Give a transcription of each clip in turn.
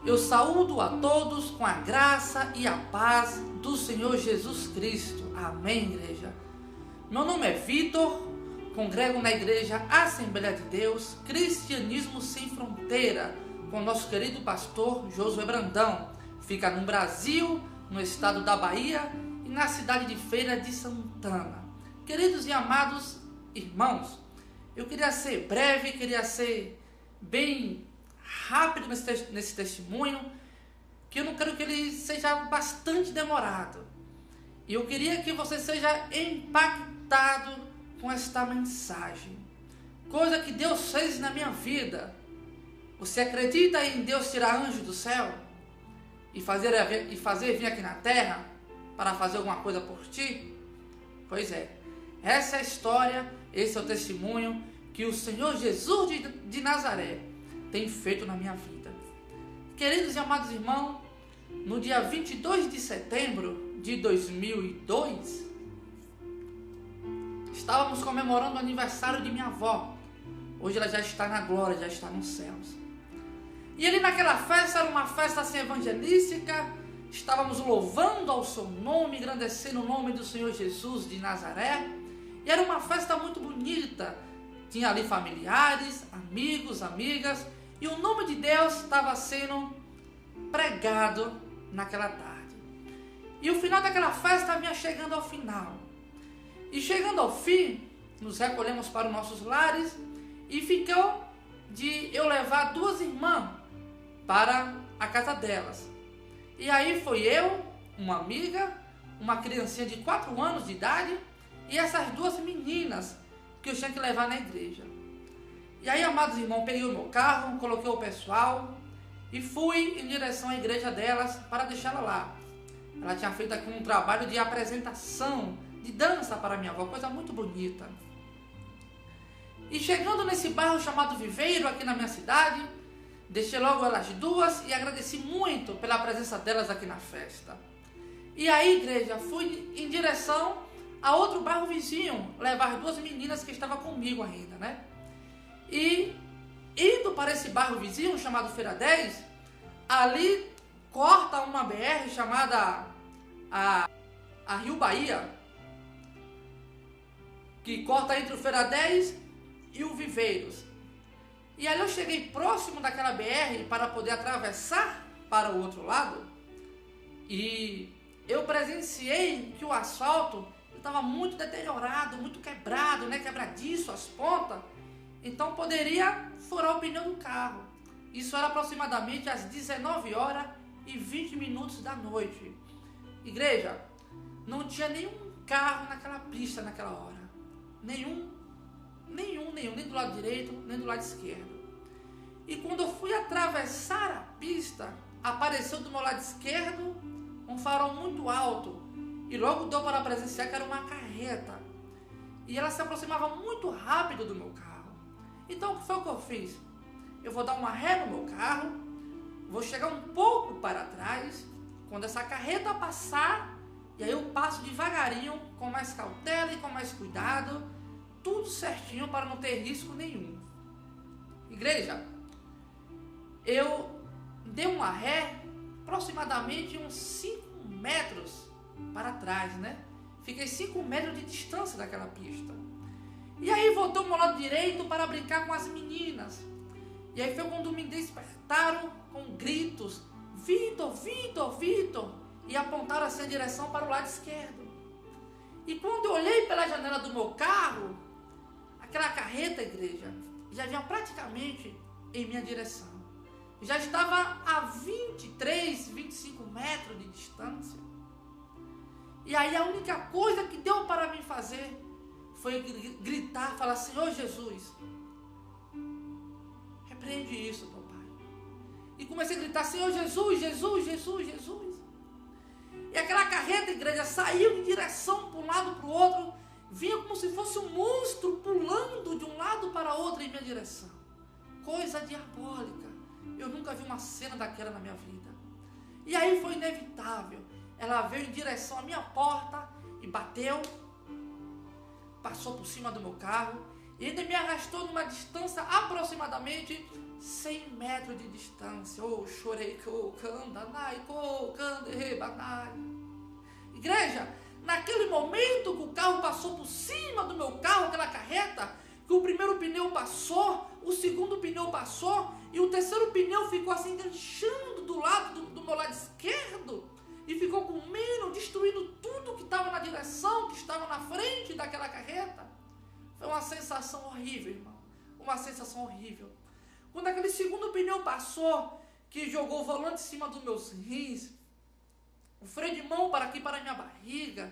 Eu saúdo a todos com a graça e a paz do Senhor Jesus Cristo. Amém, igreja. Meu nome é Vitor, congrego na igreja Assembleia de Deus, Cristianismo Sem Fronteira, com o nosso querido pastor Josué Brandão. Fica no Brasil, no estado da Bahia e na cidade de Feira de Santana. Queridos e amados irmãos, eu queria ser breve, queria ser bem rápido nesse testemunho, que eu não quero que ele seja bastante demorado. E eu queria que você seja impactado com esta mensagem. Coisa que Deus fez na minha vida. Você acredita em Deus tirar anjos do céu e fazer vir aqui na terra para fazer alguma coisa por ti? Pois é, essa é a história, esse é o testemunho que o Senhor Jesus de Nazaré tem feito na minha vida. Queridos e amados irmãos, no dia 22 de setembro de 2002, estávamos comemorando o aniversário de minha avó. Hoje ela já está na glória, já está nos céus. E ali naquela festa, era uma festa assim evangelística, estávamos louvando ao seu nome, engrandecendo o nome do Senhor Jesus de Nazaré. E era uma festa muito bonita, tinha ali familiares, amigos, amigas, e o nome de Deus estava sendo pregado naquela tarde. E o final daquela festa vinha chegando ao final. E chegando ao fim, nos recolhemos para os nossos lares e ficou de eu levar duas irmãs para a casa delas. E aí foi eu, uma amiga, uma criancinha de 4 anos de idade e essas duas meninas que eu tinha que levar na igreja. E aí, amados irmãos, peguei o meu carro, coloquei o pessoal e fui em direção à igreja delas para deixá-la lá. Ela tinha feito aqui um trabalho de apresentação, de dança para minha avó, coisa muito bonita. E chegando nesse bairro chamado Viveiro, aqui na minha cidade, deixei logo elas duas e agradeci muito pela presença delas aqui na festa. E aí, igreja, fui em direção a outro bairro vizinho, levar duas meninas que estavam comigo ainda, né? E indo para esse bairro vizinho, chamado Feira 10, ali corta uma BR chamada a Rio Bahia, que corta entre o Feira 10 e o Viveiros. E ali eu cheguei próximo daquela BR para poder atravessar para o outro lado, e eu presenciei que o asfalto estava muito deteriorado, muito quebrado, né? Quebradiço as pontas. Então poderia furar o pneu do carro. Isso era aproximadamente às 19 horas e 20 minutos da noite. Igreja, não tinha nenhum carro naquela pista naquela hora. Nenhum, nem do lado direito, nem do lado esquerdo. E quando eu fui atravessar a pista, apareceu do meu lado esquerdo um farol muito alto. E logo deu para presenciar que era uma carreta. E ela se aproximava muito rápido do meu carro. Então o que foi que eu fiz? Eu vou dar uma ré no meu carro, vou chegar um pouco para trás, quando essa carreta passar, e aí eu passo devagarinho, com mais cautela e com mais cuidado, tudo certinho para não ter risco nenhum. Igreja, eu dei uma ré aproximadamente uns 5 metros para trás, né? Fiquei 5 metros de distância daquela pista. E aí voltou ao meu lado direito para brincar com as meninas. E aí foi quando me despertaram com gritos: Vitor, Vitor, Vitor! E apontaram assim a direção para o lado esquerdo. E quando eu olhei pela janela do meu carro, aquela carreta, igreja, já vinha praticamente em minha direção. Já estava a 23, 25 metros de distância. E aí a única coisa que deu para mim fazer foi gritar, falar: Senhor Jesus, repreende isso, papai. E comecei a gritar: Senhor Jesus, Jesus, Jesus, Jesus. E aquela carreta, igreja, saiu em direção para um lado para o outro, vinha como se fosse um monstro pulando de um lado para outro em minha direção. Coisa diabólica. Eu nunca vi uma cena daquela na minha vida. E aí foi inevitável. Ela veio em direção à minha porta e bateu, passou por cima do meu carro e ainda me arrastou numa distância aproximadamente 100 metros de distância. Oh, chorei, candanai, canderebanai. Igreja, naquele momento que o carro passou por cima do meu carro, aquela carreta, que o primeiro pneu passou, o segundo pneu passou, e o terceiro pneu ficou assim enganchando do lado do meu lado esquerdo, e ficou comendo, destruindo tudo que estava na direção, que estava na frente daquela carreta. Foi uma sensação horrível, irmão. Uma sensação horrível. Quando aquele segundo pneu passou, que jogou o volante em cima dos meus rins, o freio de mão para aqui, para a minha barriga,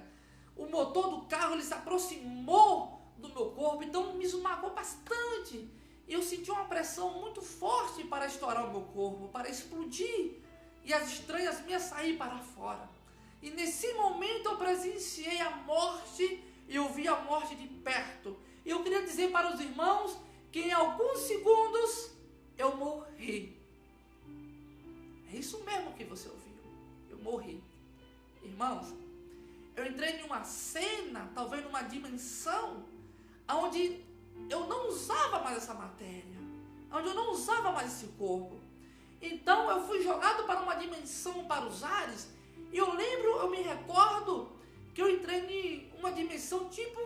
o motor do carro, ele se aproximou do meu corpo, então me esmagou bastante. E eu senti uma pressão muito forte para estourar o meu corpo, para explodir, e as estranhas minhas sair para fora. E nesse momento eu presenciei a morte, e eu vi a morte de perto. E eu queria dizer para os irmãos que em alguns segundos eu morri. É isso mesmo que você ouviu. Eu morri. Irmãos, eu entrei em uma cena, talvez numa dimensão, onde eu não usava mais essa matéria, onde eu não usava mais esse corpo. Então eu fui jogado para uma dimensão, para os ares, e eu me recordo que eu entrei em uma dimensão tipo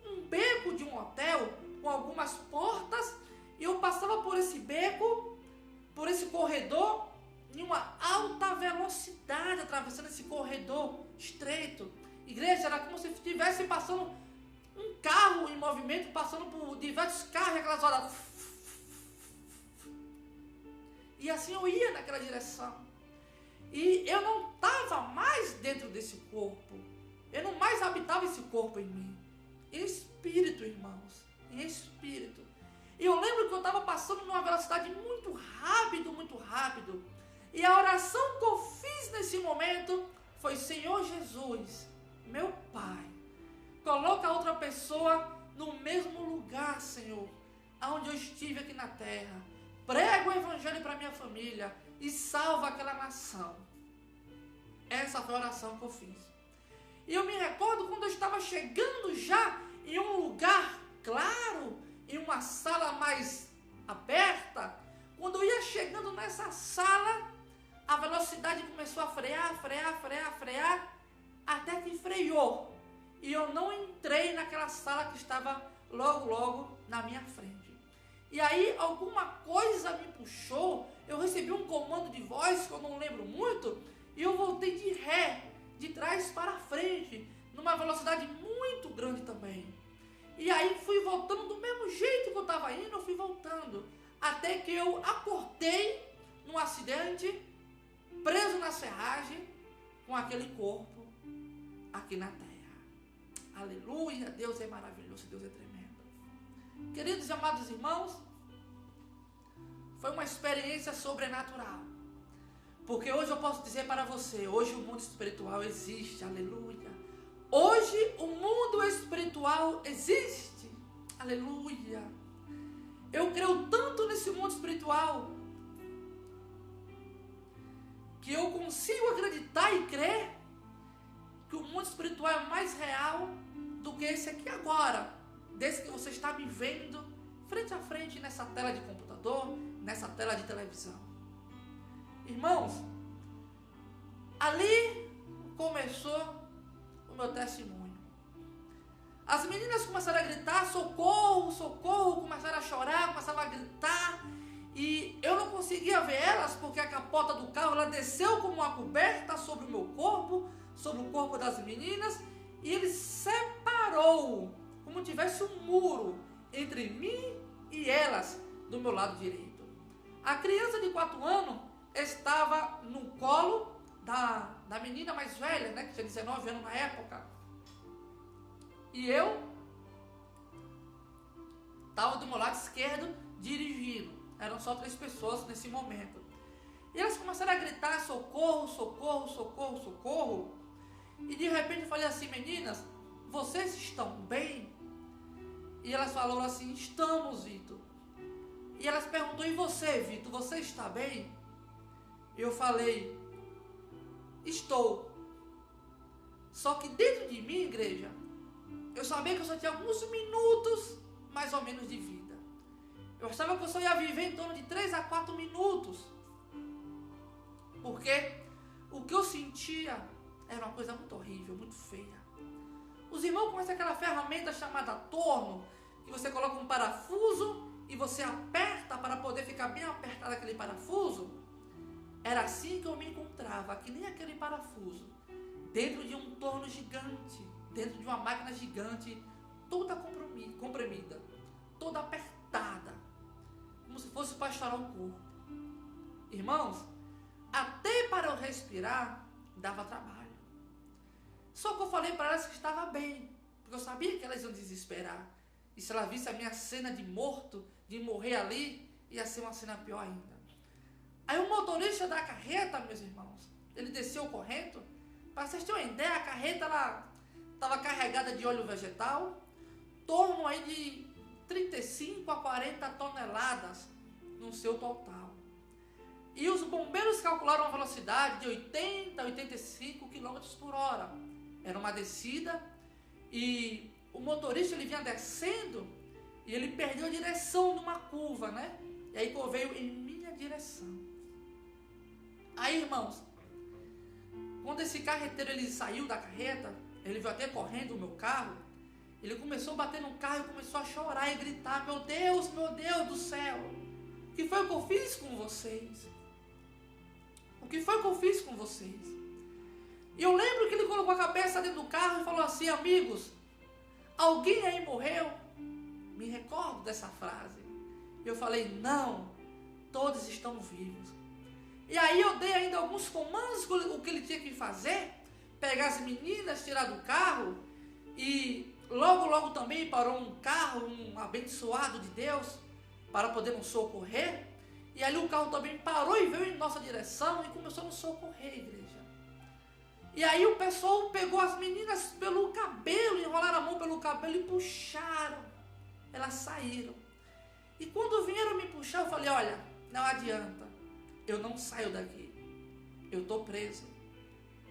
um beco de um hotel, com algumas portas, e eu passava por esse beco, por esse corredor, em uma alta velocidade, atravessando esse corredor estreito. Igreja, era como se estivesse passando um carro em movimento, passando por diversos carros, aquelas horas. E assim eu ia naquela direção. E eu não estava mais dentro desse corpo. Eu não mais habitava esse corpo em mim. Em espírito, irmãos. Em espírito. E eu lembro que eu estava passando numa velocidade muito rápido, muito rápido. E a oração que eu fiz nesse momento foi: Senhor Jesus, meu Pai, coloca outra pessoa no mesmo lugar, Senhor, aonde eu estive aqui na terra. Prega o evangelho para minha família e salva aquela nação. Essa foi a oração que eu fiz. E eu me recordo quando eu estava chegando já em um lugar claro, em uma sala mais aberta. Quando eu ia chegando nessa sala, a velocidade começou a frear, até que freou. E eu não entrei naquela sala que estava logo na minha frente. E aí alguma coisa me puxou, eu recebi um comando de voz que eu não lembro muito, e eu voltei de ré, de trás para frente, numa velocidade muito grande também. E aí fui voltando do mesmo jeito que eu estava indo, eu fui voltando, até que eu acordei num acidente, preso na serragem, com aquele corpo aqui na terra. Aleluia, Deus é maravilhoso, Deus é tremendo. Queridos e amados irmãos, foi uma experiência sobrenatural. Porque hoje eu posso dizer para você, hoje o mundo espiritual existe, aleluia. Hoje o mundo espiritual existe, aleluia. Eu creio tanto nesse mundo espiritual, que eu consigo acreditar e crer que o mundo espiritual é mais real do que esse aqui agora, desse que você está me vendo frente a frente nessa tela de computador, nessa tela de televisão. Irmãos, ali começou o meu testemunho. As meninas começaram a gritar: socorro, socorro, começaram a chorar, começaram a gritar, e eu não conseguia ver elas porque a capota do carro ela desceu como uma coberta sobre o meu corpo, sobre o corpo das meninas, e ele separou, como tivesse um muro entre mim e elas do meu lado direito. A criança de 4 anos estava no colo da menina mais velha, né, que tinha 19 anos na época. E eu estava do meu lado esquerdo dirigindo. Eram só 3 pessoas nesse momento. E elas começaram a gritar: socorro, socorro, socorro, socorro. E de repente eu falei assim: meninas, vocês estão bem? E elas falaram assim: estamos, Vitor. E elas perguntou: e você, Vitor, você está bem? E eu falei: estou. Só que dentro de mim, igreja, eu sabia que eu só tinha alguns minutos, mais ou menos, de vida. Eu achava que eu só ia viver em torno de 3 a 4 minutos. Porque o que eu sentia era uma coisa muito horrível, muito feia. Os irmãos conhecem aquela ferramenta chamada torno, que você coloca um parafuso e você aperta para poder ficar bem apertado aquele parafuso? Era assim que eu me encontrava, que nem aquele parafuso, dentro de um torno gigante, dentro de uma máquina gigante, toda comprimida, toda apertada, como se fosse para estourar o corpo. Irmãos, até para eu respirar, dava trabalho. Só que eu falei para elas que estava bem, porque eu sabia que elas iam desesperar. E se ela visse a minha cena de morto, de morrer ali, ia ser uma cena pior ainda. Aí o motorista da carreta, meus irmãos, ele desceu correndo. Para vocês terem uma ideia, a carreta estava carregada de óleo vegetal, torno aí de 35 a 40 toneladas no seu total. E os bombeiros calcularam a velocidade de 80 a 85 km por hora. Era uma descida e o motorista ele vinha descendo e ele perdeu a direção numa curva, né? E aí veio em minha direção. Aí, irmãos, quando esse carreteiro ele saiu da carreta, ele veio até correndo o meu carro, ele começou a bater no carro e começou a chorar e gritar: meu Deus do céu, o que foi que eu fiz com vocês? O que foi que eu fiz com vocês? E eu lembro que ele colocou a cabeça dentro do carro e falou assim: amigos, alguém aí morreu? Me recordo dessa frase. Eu falei: não, todos estão vivos. E aí eu dei ainda alguns comandos, o que ele tinha que fazer, pegar as meninas, tirar do carro, e logo também parou um carro, um abençoado de Deus, para poder nos socorrer. E ali o carro também parou e veio em nossa direção e começou a nos socorrer, igreja. E aí o pessoal pegou as meninas pelo cabelo, enrolaram a mão pelo cabelo e puxaram. Elas saíram. E quando vieram me puxar, eu falei: olha, não adianta, eu não saio daqui, eu estou preso.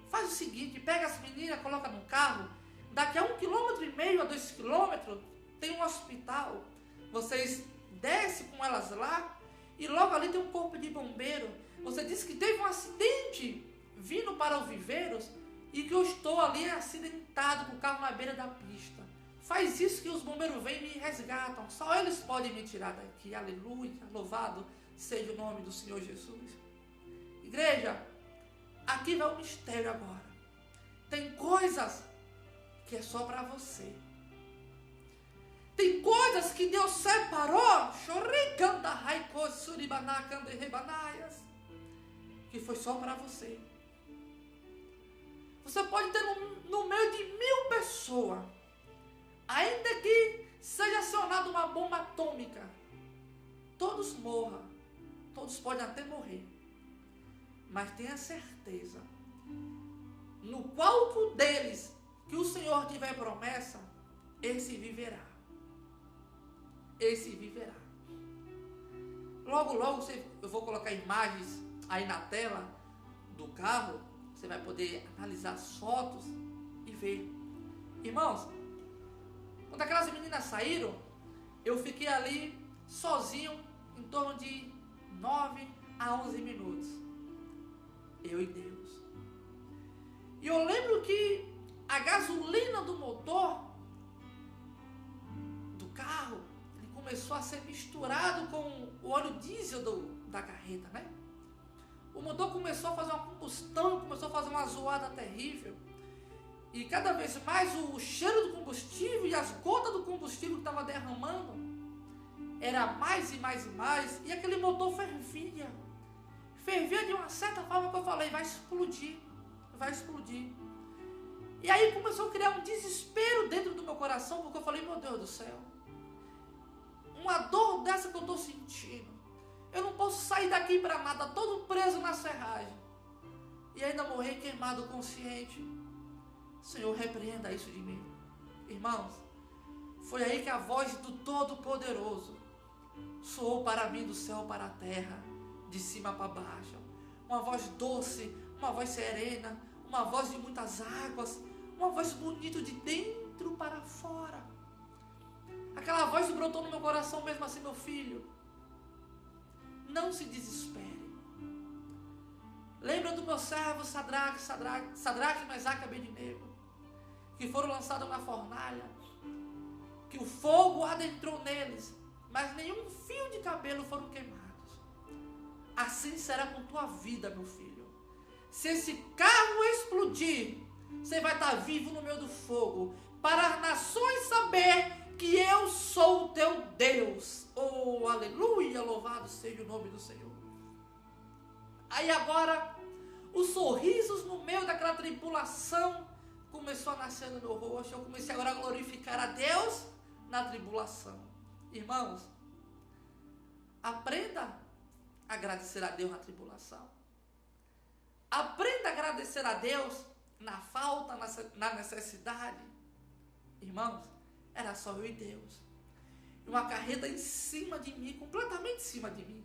Faz o seguinte, pega as meninas, coloca no carro, daqui a 1,5 km a 2 km tem um hospital, vocês descem com elas lá, e logo ali tem um corpo de bombeiro. Você disse que teve um acidente vindo para os viveiros e que eu estou ali acidentado com o carro na beira da pista. Faz isso que os bombeiros vêm e me resgatam. Só eles podem me tirar daqui. Aleluia, louvado seja o nome do Senhor Jesus. Igreja, aqui vai o mistério agora. Tem coisas que é só para você. Tem coisas que Deus separou, que foi só para você. Você pode ter no meio de 1000 pessoas, ainda que seja acionada uma bomba atômica, todos morram, todos podem até morrer, mas tenha certeza, no qual deles que o Senhor tiver promessa, esse viverá. Esse viverá. Logo eu vou colocar imagens aí na tela do carro. Você vai poder analisar as fotos e ver. Irmãos, quando aquelas meninas saíram, eu fiquei ali sozinho em torno de 9 a 11 minutos. Eu e Deus. E eu lembro que a gasolina do motor do carro começou a ser misturado com o óleo diesel da carreta, né? O motor começou a fazer uma combustão, começou a fazer uma zoada terrível. E cada vez mais o cheiro do combustível e as gotas do combustível que estava derramando era mais e mais e mais. E aquele motor fervia. Fervia de uma certa forma que eu falei: vai explodir, vai explodir. E aí começou a criar um desespero dentro do meu coração, porque eu falei: meu Deus do céu, uma dor dessa que eu estou sentindo, eu não posso sair daqui para nada, todo preso na serragem, e ainda morrer queimado consciente. Senhor, repreenda isso de mim. Irmãos, foi aí que a voz do Todo-Poderoso soou para mim do céu para a terra, de cima para baixo. Uma voz doce, uma voz serena, uma voz de muitas águas, uma voz bonita de dentro para fora. Aquela voz brotou no meu coração mesmo assim: meu filho, não se desespere. Lembra do meu servo Sadraque, Mesaque e Abednego, que foram lançados na fornalha, que o fogo adentrou neles, mas nenhum fio de cabelo foram queimados. Assim será com tua vida, meu filho. Se esse carro explodir, você vai estar vivo no meio do fogo, para as nações saber que eu sou o teu Deus. Oh, aleluia, louvado seja o nome do Senhor. Aí agora, os sorrisos no meio daquela tribulação começou a nascer no meu rosto. Eu comecei agora a glorificar a Deus na tribulação. Irmãos, aprenda a agradecer a Deus na tribulação. Aprenda a agradecer a Deus na falta, na necessidade. Irmãos, era só eu e Deus. Uma carreta em cima de mim, completamente em cima de mim.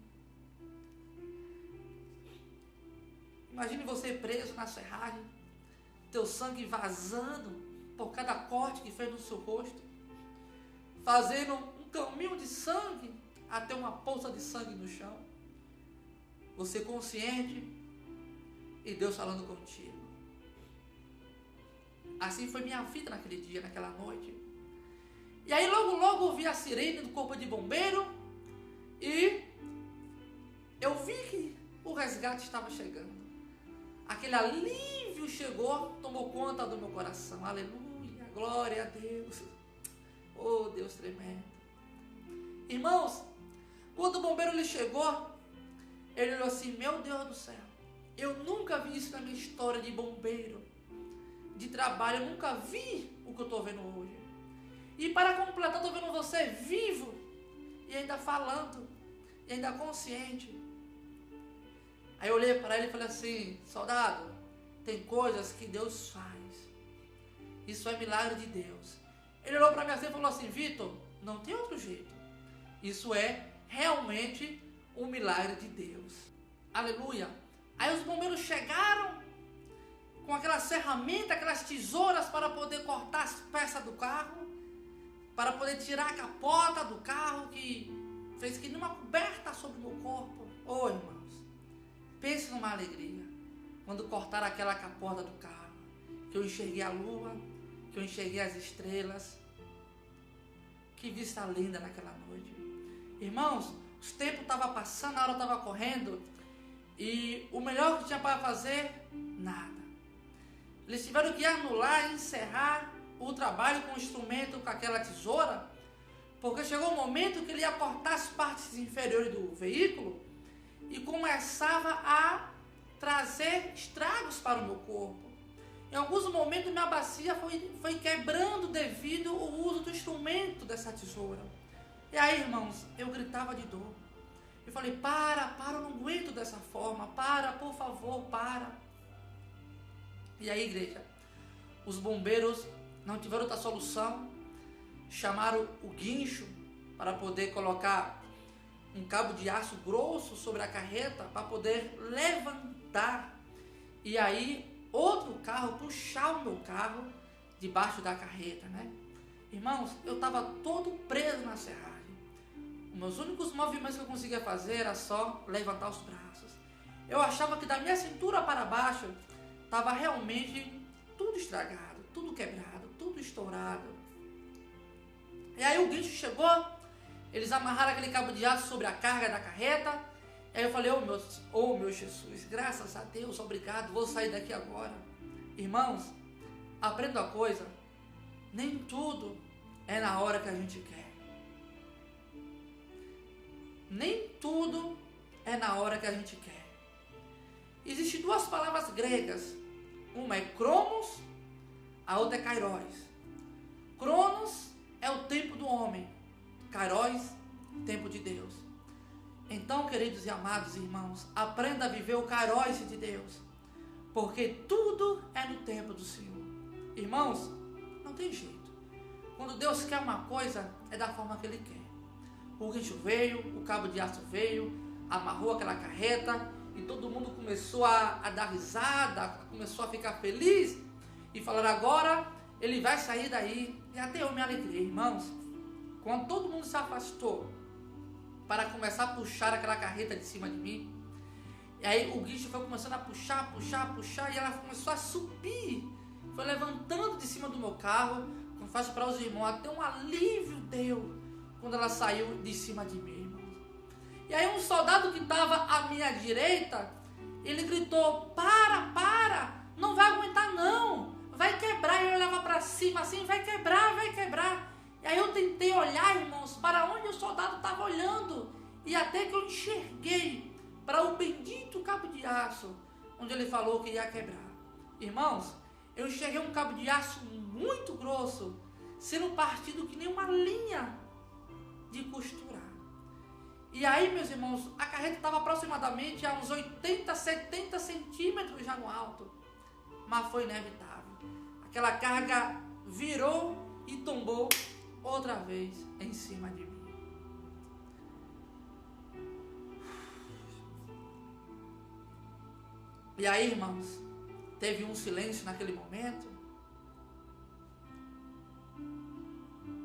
Imagine você preso na serragem, teu sangue vazando por cada corte que fez no seu rosto, fazendo um caminho de sangue até uma poça de sangue no chão. Você consciente e Deus falando contigo. Assim foi minha vida naquele dia, naquela noite. E aí logo ouvi a sirene do corpo de bombeiro e eu vi que o resgate estava chegando. Aquele alívio chegou, tomou conta do meu coração. Aleluia, glória a Deus. Oh, Deus tremendo. Irmãos, quando o bombeiro ele chegou, ele olhou assim, meu Deus do céu, eu nunca vi isso na minha história de bombeiro, de trabalho, eu nunca vi o que eu estou vendo hoje. E para completar, estou vendo você vivo, e ainda falando, e ainda consciente. Aí eu olhei para ele e falei assim, soldado, tem coisas que Deus faz. Isso é milagre de Deus. Ele olhou para mim assim e falou assim, Vitor, não tem outro jeito. Isso é realmente um milagre de Deus. Aleluia. Aí os bombeiros chegaram com aquelas ferramentas, aquelas tesouras para poder cortar as peças do carro, para poder tirar a capota do carro que fez que nenhuma coberta sobre o meu corpo. Oh, irmãos, pense numa alegria quando cortaram aquela capota do carro, que eu enxerguei a lua, que eu enxerguei as estrelas. Que vista linda naquela noite. Irmãos, os tempos estavam passando, a hora estava correndo, e o melhor que tinha para fazer, nada. Eles tiveram que anular, encerrar o trabalho com o instrumento, com aquela tesoura, porque chegou um momento que ele ia cortar as partes inferiores do veículo e começava a trazer estragos para o meu corpo. Em alguns momentos minha bacia foi quebrando devido ao uso do instrumento dessa tesoura. E aí, irmãos, eu gritava de dor. Eu falei, para, eu não aguento dessa forma, para, por favor, para. E aí, igreja, os bombeiros não tiveram outra solução, chamaram o guincho para poder colocar um cabo de aço grosso sobre a carreta para poder levantar. E aí, outro carro puxar o meu carro debaixo da carreta, né? Irmãos, eu estava todo preso na serragem. Os meus únicos movimentos que eu conseguia fazer era só levantar os braços. Eu achava que da minha cintura para baixo estava realmente tudo estragado, tudo quebrado, tudo estourado. E aí o guincho chegou, eles amarraram aquele cabo de aço sobre a carga da carreta. E aí eu falei, oh meu Jesus, graças a Deus, obrigado, vou sair daqui agora. Irmãos, aprenda uma coisa, nem tudo é na hora que a gente quer. Nem tudo é na hora que a gente quer. Existem duas palavras gregas, uma é Cronos, a outra é Kairos. Cronos é o tempo do homem, Kairos, tempo de Deus. Então, queridos e amados irmãos, aprenda a viver o Kairos de Deus, porque tudo é no tempo do Senhor. Irmãos, não tem jeito. Quando Deus quer uma coisa, é da forma que Ele quer. O guincho veio, o cabo de aço veio, amarrou aquela carreta e todo mundo começou a dar risada, começou a ficar feliz e falar, agora ele vai sair daí. E até eu me alegrei, irmãos. Quando todo mundo se afastou, para começar a puxar aquela carreta de cima de mim. E aí o guincho foi começando a puxar, e ela começou a subir. Foi levantando de cima do meu carro. Confesso para os irmãos, até um alívio deu quando ela saiu de cima de mim, irmãos. E aí um soldado que estava à minha direita, ele gritou, para, não vai aguentar não, vai quebrar. E eu olhava para cima assim, vai quebrar. E aí eu tentei olhar, irmãos, para onde o soldado estava olhando. E até que eu enxerguei para o bendito cabo de aço, onde ele falou que ia quebrar. Irmãos, eu enxerguei um cabo de aço muito grosso, sendo partido que nem uma linha de costurar. E aí, meus irmãos, a carreta estava aproximadamente a uns 80, 70 centímetros já no alto. Mas foi inevitável. Aquela carga virou e tombou outra vez em cima de mim. E aí, irmãos, teve um silêncio naquele momento.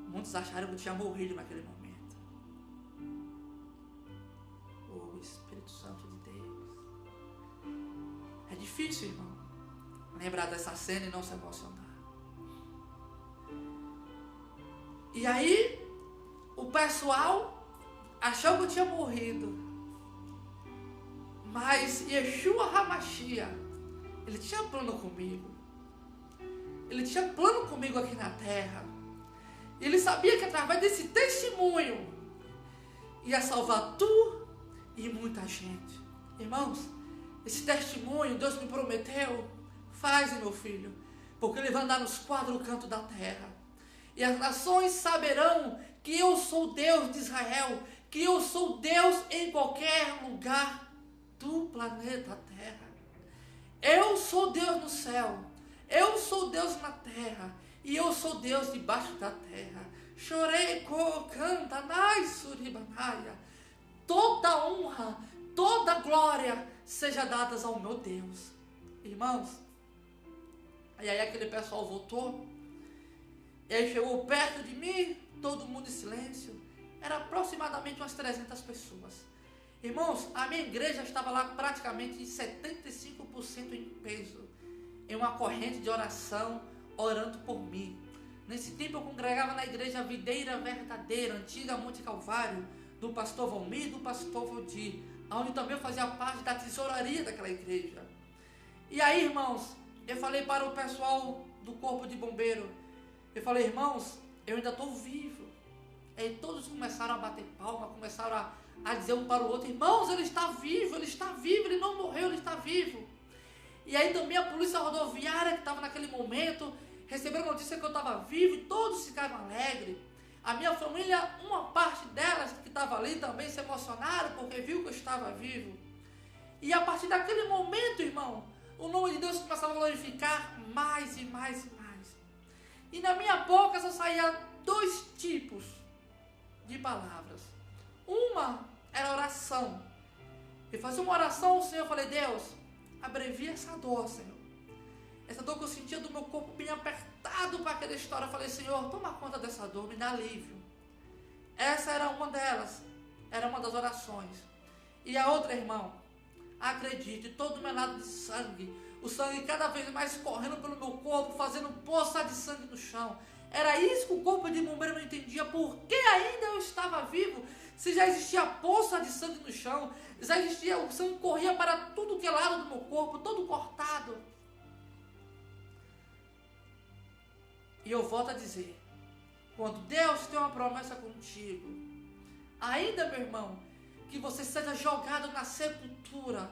Muitos acharam que eu tinha morrido naquele momento. O Espírito Santo de Deus. É difícil, irmão, lembrar dessa cena e não se emocionar. E aí, o pessoal achou que eu tinha morrido. Mas Yeshua HaMashiach, ele tinha plano comigo. Ele tinha plano comigo aqui na terra. E ele sabia que através desse testemunho ia salvar tu e muita gente. Irmãos, esse testemunho Deus me prometeu. Faz, meu filho, porque ele vai andar nos 4 cantos da terra. E as nações saberão que eu sou Deus de Israel, que eu sou Deus em qualquer lugar do planeta Terra. Eu sou Deus no céu, eu sou Deus na terra, e eu sou Deus debaixo da terra. Chorei, canta, naisuribanaya. Toda honra, toda glória seja dadas ao meu Deus. Irmãos, e aí aquele pessoal voltou, e aí chegou perto de mim, todo mundo em silêncio. Era aproximadamente umas 300 pessoas. Irmãos, a minha igreja estava lá praticamente em 75% em peso, em uma corrente de oração, orando por mim. Nesse tempo eu congregava na igreja Videira Verdadeira, antiga Monte Calvário, do pastor Valmir e do pastor Valdir, onde também eu fazia parte da tesouraria daquela igreja. E aí, irmãos, eu falei para o pessoal do corpo de bombeiro, eu falei, irmãos, eu ainda estou vivo. Aí todos começaram a bater palma, começaram a dizer um para o outro, irmãos, ele está vivo, ele não morreu, ele está vivo. E aí também a polícia rodoviária que estava naquele momento, recebeu a notícia que eu estava vivo e todos ficaram alegres. A minha família, uma parte delas que estava ali também se emocionaram porque viu que eu estava vivo. E a partir daquele momento, irmão, o nome de Deus começava a glorificar mais e mais e mais. E na minha boca só saía 2 tipos de palavras. Uma era oração. Eu fazia uma oração ao Senhor, eu falei, Deus, abrevia essa dor, Senhor. Essa dor que eu sentia do meu corpo bem apertado para aquela história. Eu falei, Senhor, toma conta dessa dor, me dá alívio. Essa era uma delas, era uma das orações. E a outra, irmão, acredite, todo o meu lado de sangue, o sangue cada vez mais correndo pelo meu corpo, fazendo poça de sangue no chão. Era isso que o corpo de bombeiro não entendia, por que ainda eu estava vivo, se já existia poça de sangue no chão, já existia, o sangue corria para tudo que é lado do meu corpo, todo cortado. E eu volto a dizer, quando Deus tem uma promessa contigo, ainda, meu irmão, que você seja jogado na sepultura,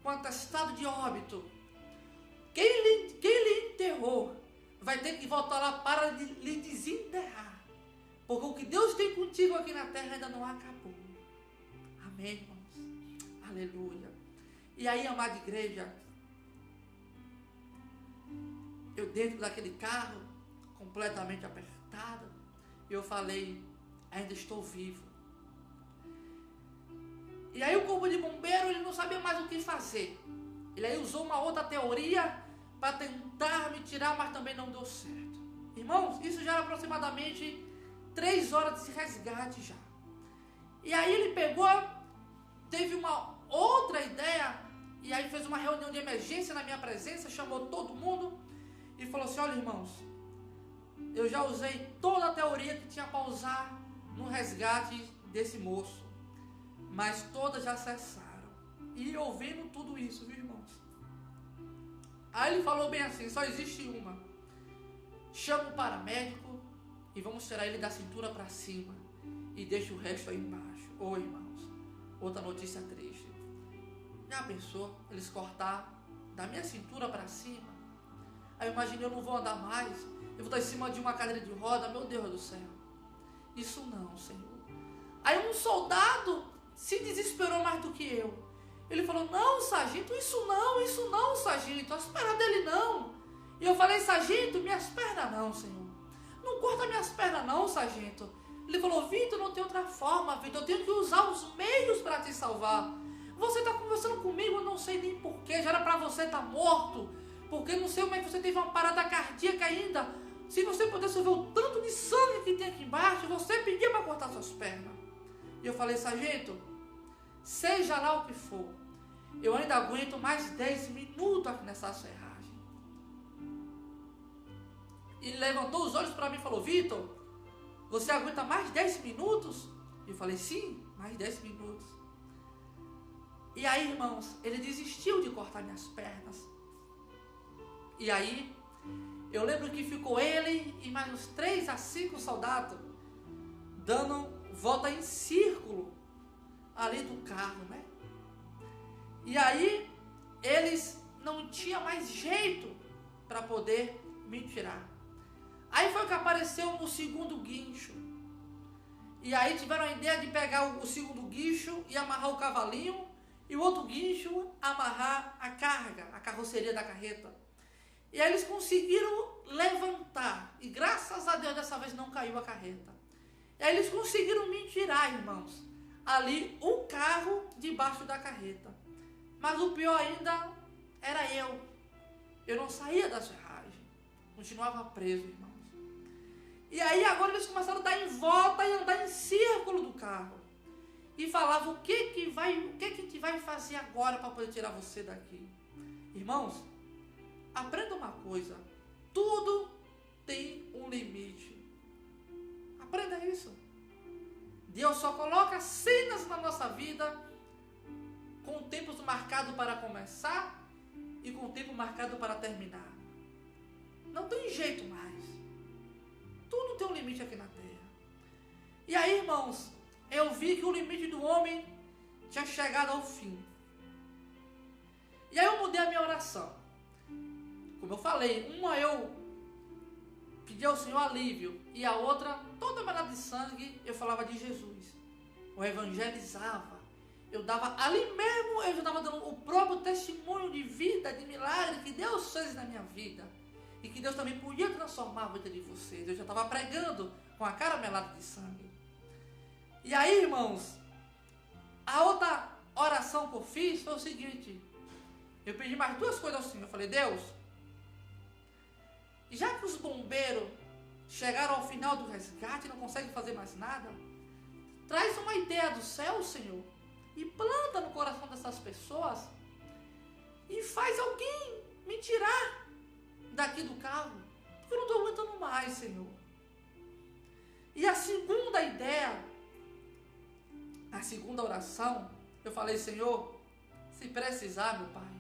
com atestado de óbito, quem lhe enterrou, vai ter que voltar lá para lhe desenterrar. Porque o que Deus tem contigo aqui na terra ainda não acabou. Amém, irmãos? Aleluia. E aí, amada igreja, eu dentro daquele carro, completamente apertado, eu falei, ainda estou vivo. E aí o corpo de bombeiro, ele não sabia mais o que fazer. Ele aí usou uma outra teoria para tentar me tirar, mas também não deu certo. Irmãos, isso já era aproximadamente 3 horas de resgate já. E aí ele pegou, teve uma outra ideia, e aí fez uma reunião de emergência na minha presença, chamou todo mundo e falou assim: olha, irmãos, eu já usei toda a teoria que tinha para usar no resgate desse moço, mas todas já cessaram. E ouvindo tudo isso, viu, irmãos? Aí ele falou bem assim: só existe uma. Chama o paramédico e vamos tirar ele da cintura para cima e deixa o resto aí embaixo. Ô, irmãos, outra notícia triste. Já pensou eles cortar da minha cintura para cima? Aí eu imaginei, eu não vou andar mais, eu vou estar em cima de uma cadeira de roda, meu Deus do céu. Isso não, Senhor. Aí um soldado se desesperou mais do que eu. Ele falou: não, sargento, isso não, sargento, as pernas dele não. E eu falei: sargento, minhas pernas não, Senhor. Não corta minhas pernas não, sargento. Ele falou: Vitor, não tem outra forma, Vitor, eu tenho que usar os meios para te salvar. Você está conversando comigo, eu não sei nem porquê, já era para você estar morto, porque não sei como é que você teve uma parada cardíaca ainda. Se você pudesse ver o tanto de sangue que tem aqui embaixo, você pedia para cortar suas pernas. E eu falei: sargento, seja lá o que for, eu ainda aguento mais 10 minutos aqui nessa serragem. E ele levantou os olhos para mim e falou: Vitor, você aguenta mais 10 minutos? E eu falei: sim, mais 10 minutos. E aí, irmãos, ele desistiu de cortar minhas pernas. E aí, eu lembro que ficou ele e mais uns 3 a 5 soldados dando volta em círculo ali do carro, né? E aí, eles não tinham mais jeito para poder me tirar. Aí foi que apareceu o segundo guincho. E aí tiveram a ideia de pegar o segundo guincho e amarrar o cavalinho, e o outro guincho amarrar a carga, a carroceria da carreta. E aí eles conseguiram levantar, e graças a Deus dessa vez não caiu a carreta. E aí eles conseguiram me tirar, irmãos, ali o carro debaixo da carreta. Mas o pior ainda era eu. Eu não saía da serragem, continuava preso, irmãos. E aí agora eles começaram a dar em volta e andar em círculo do carro. E falavam: o que a gente vai fazer agora para poder tirar você daqui? Irmãos, aprenda uma coisa: tudo tem um limite. Aprenda isso. Deus só coloca cenas na nossa vida com tempos marcados para começar e com tempo marcado para terminar. Não tem jeito mais. Tudo tem um limite aqui na terra. E aí, irmãos, eu vi que o limite do homem tinha chegado ao fim. E aí eu mudei a minha oração. Como eu falei, uma eu pedi ao Senhor alívio, e a outra, toda manada de sangue, eu falava de Jesus. Eu evangelizava. Eu dava ali mesmo, eu já estava dando o próprio testemunho de vida, de milagre que Deus fez na minha vida. E que Deus também podia transformar a vida de vocês. Eu já estava pregando com a cara melada de sangue. E aí, irmãos, a outra oração que eu fiz foi o seguinte: eu pedi mais 2 coisas ao Senhor. Eu falei: Deus, já que os bombeiros chegaram ao final do resgate e não conseguem fazer mais nada, traz uma ideia do céu, Senhor, e planta no coração dessas pessoas e faz alguém me tirar daqui do carro, porque eu não estou aguentando mais, Senhor. E a segunda ideia, a segunda oração, eu falei: Senhor, se precisar, meu Pai,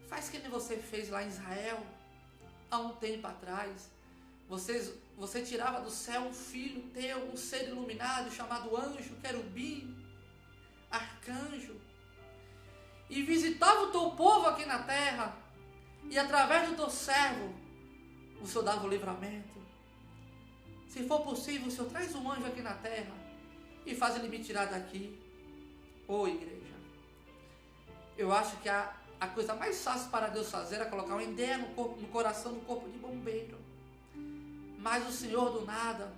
faz que nem você fez lá em Israel, há um tempo atrás. Você tirava do céu um filho teu, um ser iluminado chamado anjo, querubim, arcanjo, e visitava o teu povo aqui na terra, e através do teu servo, o Senhor dava o livramento. Se for possível, o Senhor traz um anjo aqui na terra e faz ele me tirar daqui. Ô igreja, eu acho que a coisa mais fácil para Deus fazer é colocar uma ideia no coração do corpo de bombeiro. Mas o Senhor do nada,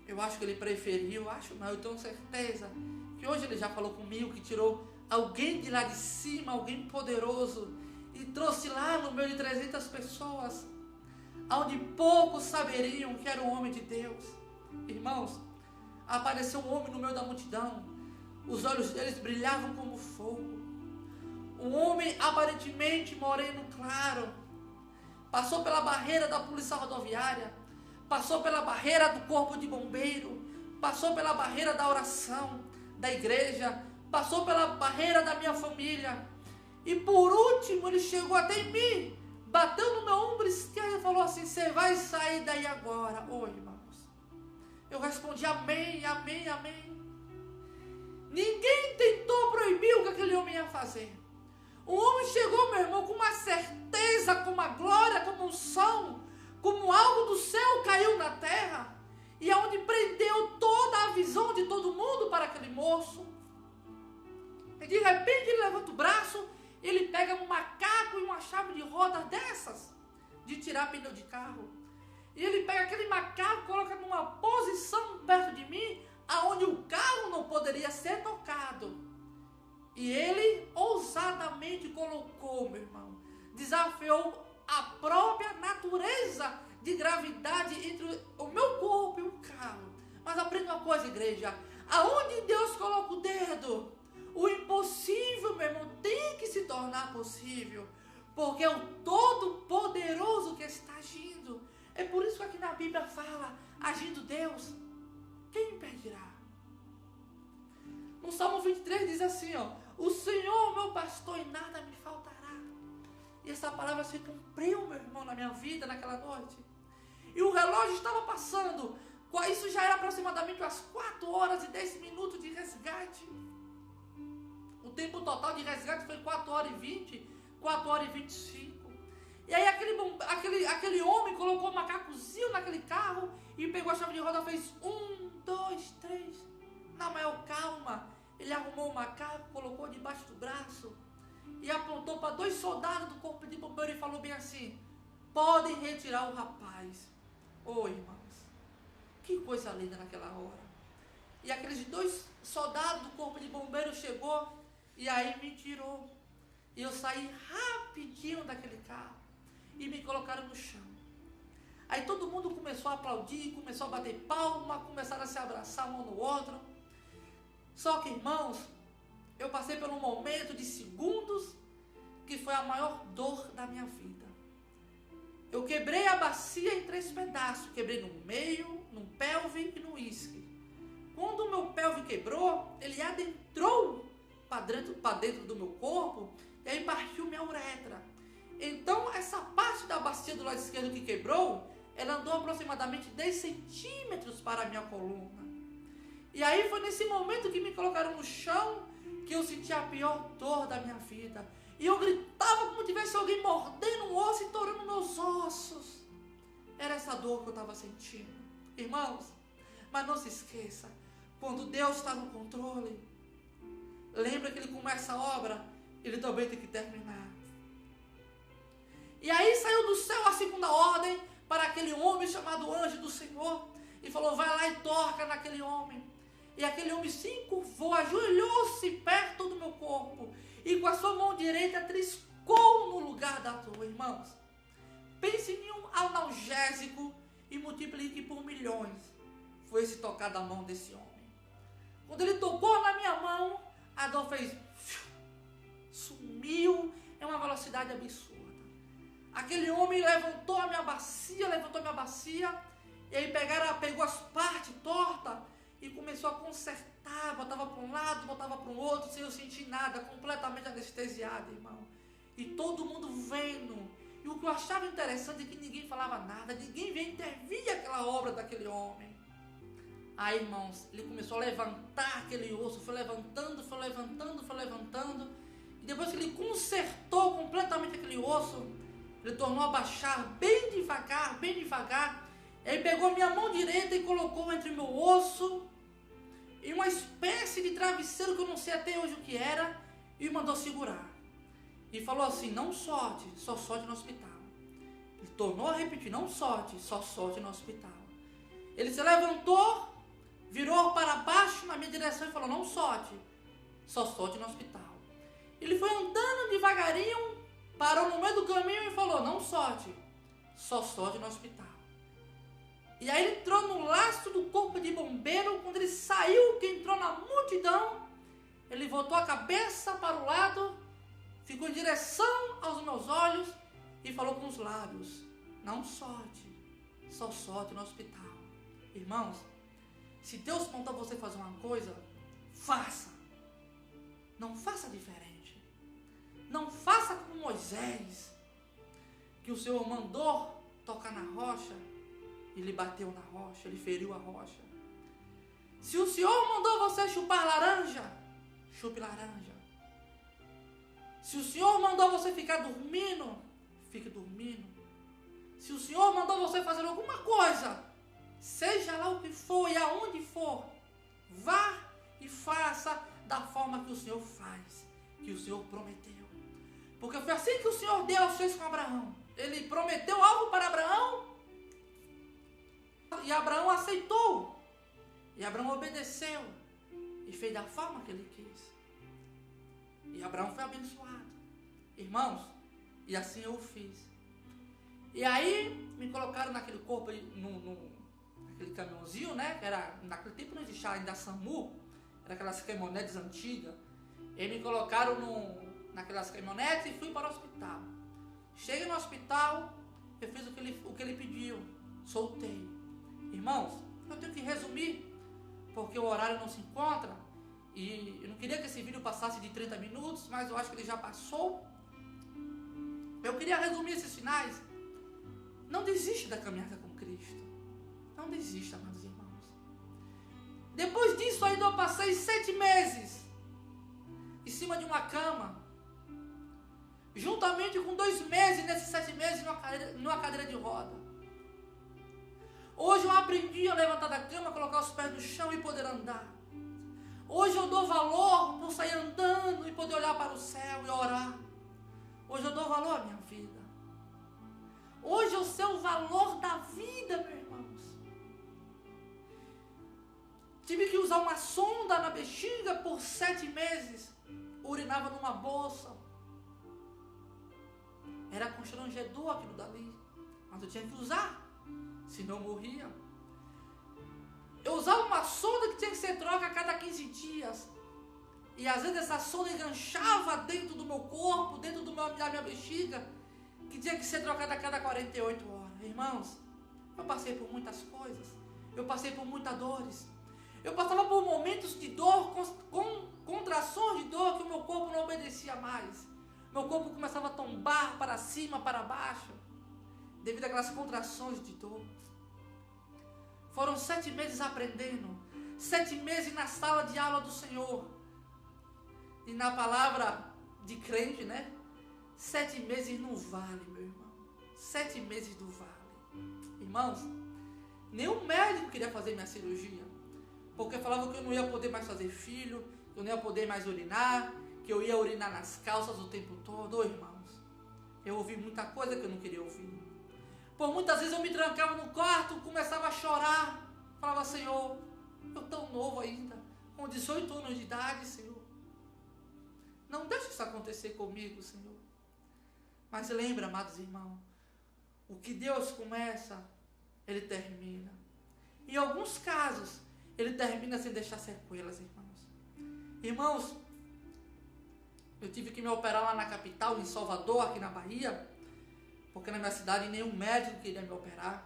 eu acho que Ele preferiu, eu tenho certeza que hoje Ele já falou comigo, que tirou alguém de lá de cima, alguém poderoso, e trouxe lá no meio de 300 pessoas, onde poucos saberiam que era o homem de Deus. Irmãos, apareceu um homem no meio da multidão. Os olhos deles brilhavam como fogo. Um homem aparentemente moreno claro. Passou pela barreira da polícia rodoviária. Passou pela barreira do corpo de bombeiro. Passou pela barreira da oração, da igreja. Passou pela barreira da minha família. E por último ele chegou até em mim. Bateu no meu ombro esquerdo e falou assim: você vai sair daí agora. Oi, irmãos. Eu respondi: amém, amém, amém. Ninguém tentou proibir o que aquele homem ia fazer. O homem chegou, meu irmão, com uma certeza, com uma glória, com uma unção, como algo do céu caiu na terra, e aonde prendeu toda a visão de todo mundo para aquele moço. E de repente ele levanta o braço, ele pega um macaco e uma chave de roda dessas, de tirar pneu de carro. E ele pega aquele macaco, coloca numa posição perto de mim, aonde o carro não poderia ser tocado. E ele ousadamente colocou, meu irmão, desafiou a própria natureza de gravidade entre o meu corpo e o carro. Mas aprenda uma coisa, igreja: aonde Deus coloca o dedo, o impossível, meu irmão, tem que se tornar possível, porque é o Todo-Poderoso que está agindo. É por isso que aqui na Bíblia fala: agindo Deus, quem impedirá? No Salmo 23 diz assim, ó: o Senhor, meu pastor, e nada me faltará. E essa palavra se cumpriu, meu irmão, na minha vida naquela noite. E o relógio estava passando. Isso já era aproximadamente umas 4 horas e 10 minutos de resgate. O tempo total de resgate foi 4 horas e 20, 4 horas e 25. E aí aquele homem colocou um macacozinho naquele carro e pegou a chave de roda e fez 1, 2, 3. Na maior calma, ele arrumou o macaco, colocou debaixo do braço e apontou para 2 soldados do corpo de bombeiro e falou bem assim: podem retirar o rapaz. Ô, irmãos, que coisa linda naquela hora. E aqueles 2 soldados do corpo de bombeiro chegou e aí me tirou. E eu saí rapidinho daquele carro e me colocaram no chão. Aí todo mundo começou a aplaudir, começou a bater palma, começaram a se abraçar um no outro. Só que, irmãos, eu passei por um momento de segundos que foi a maior dor da minha vida. Eu quebrei a bacia em 3 pedaços. Quebrei no meio, no pelve e no isque. Quando o meu pelve quebrou, ele adentrou para dentro do meu corpo e aí partiu minha uretra. Então, essa parte da bacia do lado esquerdo que quebrou, ela andou aproximadamente 10 centímetros para a minha coluna. E aí foi nesse momento que me colocaram no chão que eu senti a pior dor da minha vida. E eu gritava como se tivesse alguém mordendo um osso e torando meus ossos. Era essa dor que eu estava sentindo. Irmãos, mas não se esqueça, quando Deus está no controle, lembra que Ele começa a obra, Ele também tem que terminar. E aí saiu do céu a segunda ordem para aquele homem chamado anjo do Senhor e falou: vai lá e toca naquele homem. E aquele homem se encurvou, ajoelhou-se perto do meu corpo e com a sua mão direita triscou no lugar da dor. Irmãos, pense em um analgésico e multiplique por milhões. Foi esse tocar da mão desse homem. Quando ele tocou na minha mão, a dor fez... sumiu em uma velocidade absurda. Aquele homem levantou a minha bacia, e aí pegou as partes tortas e começou a consertar, botava para um lado, botava para o outro, sem eu sentir nada, completamente anestesiado, irmão. E todo mundo vendo. E o que eu achava interessante é que ninguém falava nada, ninguém veio intervir aquela obra daquele homem. Aí, irmãos, ele começou a levantar aquele osso, foi levantando, e depois que ele consertou completamente aquele osso, ele tornou a baixar bem devagar, Ele pegou minha mão direita e colocou entre meu osso e uma espécie de travesseiro que eu não sei até hoje o que era, e mandou segurar. E falou assim: não solte, só solte no hospital. Ele tornou a repetir: não solte, só solte no hospital. Ele se levantou, virou para baixo na minha direção e falou: não solte, só solte no hospital. Ele foi andando devagarinho, parou no meio do caminho e falou: não solte, só solte no hospital. E aí ele entrou no lastro do corpo de bombeiro. Quando ele saiu, que entrou na multidão, ele voltou a cabeça para o lado, ficou em direção aos meus olhos e falou com os lábios: não solte, só solte no hospital. Irmãos, se Deus mandou você fazer uma coisa, faça. Não faça diferente. Não faça como Moisés, que o Senhor mandou tocar na rocha, ele bateu na rocha, ele feriu a rocha. Se o Senhor mandou você chupar laranja, chupe laranja. Se o Senhor mandou você ficar dormindo, fique dormindo. Se o Senhor mandou você fazer alguma coisa, seja lá o que for e aonde for, vá e faça da forma que o Senhor faz, que o Senhor prometeu. Porque foi assim que o Senhor Deus fez com Abraão. Ele prometeu algo para Abraão e Abraão aceitou. E Abraão obedeceu e fez da forma que ele quis. E Abraão foi abençoado. Irmãos, e assim eu o fiz. E aí me colocaram naquele corpo, naquele caminhãozinho, né? Que era, naquele tempo não existia ainda SAMU, era aquelas caminhonetes antigas. E me colocaram naquelas caminhonetes e fui para o hospital. Cheguei no hospital, eu fiz o que ele pediu, soltei. Irmãos, eu tenho que resumir, porque o horário não se encontra, e eu não queria que esse vídeo passasse de 30 minutos, mas eu acho que ele já passou. Eu queria resumir esses finais. Não desiste da caminhada com Cristo. Não desista, amados irmãos. Depois disso ainda eu passei 7 meses em cima de uma cama, juntamente com 2 meses, nesses 7 meses, numa cadeira de roda. Hoje eu aprendi a levantar da cama, colocar os pés no chão e poder andar. Hoje eu dou valor por sair andando e poder olhar para o céu e orar. Hoje eu dou valor à minha vida. Hoje eu sei o valor da vida, meus irmãos. Tive que usar uma sonda na bexiga por 7 meses. Urinava numa bolsa. Era constrangedor aquilo dali. Mas eu tinha que usar. Senão eu morria. Eu usava uma sonda que tinha que ser troca a cada 15 dias. E às vezes essa sonda enganchava dentro do meu corpo, dentro da minha bexiga, que tinha que ser trocada a cada 48 horas. Irmãos, eu passei por muitas coisas. Eu passei por muitas dores. Eu passava por momentos de dor, com contrações de dor, que o meu corpo não obedecia mais. Meu corpo começava a tombar para cima, para baixo, devido àquelas contrações de dor. Foram 7 meses aprendendo, 7 meses na sala de aula do Senhor. E na palavra de crente, né? 7 meses não vale, meu irmão. 7 meses não vale. Irmãos, nenhum médico queria fazer minha cirurgia, porque falava que eu não ia poder mais fazer filho, que eu não ia poder mais urinar, que eu ia urinar nas calças o tempo todo. Irmãos, eu ouvi muita coisa que eu não queria ouvir. Por muitas vezes eu me trancava no quarto, começava a chorar, falava: Senhor, eu tão novo ainda, com 18 anos de idade, Senhor, não deixe isso acontecer comigo, Senhor. Mas lembra, amados irmãos, o que Deus começa, Ele termina. Em alguns casos, Ele termina sem deixar sequelas, irmãos. Irmãos, eu tive que me operar lá na capital, em Salvador, aqui na Bahia, porque na minha cidade nenhum médico queria me operar.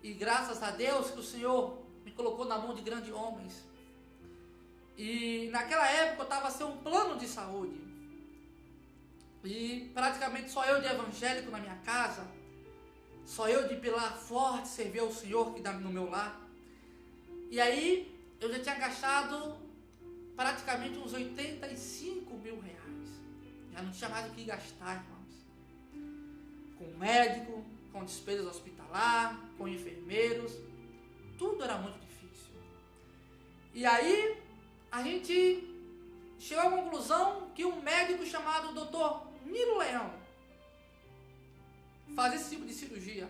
E graças a Deus que o Senhor me colocou na mão de grandes homens. E naquela época eu estava sem um plano de saúde. E praticamente só eu de evangélico na minha casa, só eu de pilar forte servir ao Senhor que dá no meu lar. E aí eu já tinha gastado praticamente uns 85 mil reais. Já não tinha mais o que gastar, irmãos. Com médico, com despesas hospitalar, com enfermeiros, tudo era muito difícil. E aí a gente chegou à conclusão que um médico chamado Dr. Nilo Leão fazia esse tipo de cirurgia.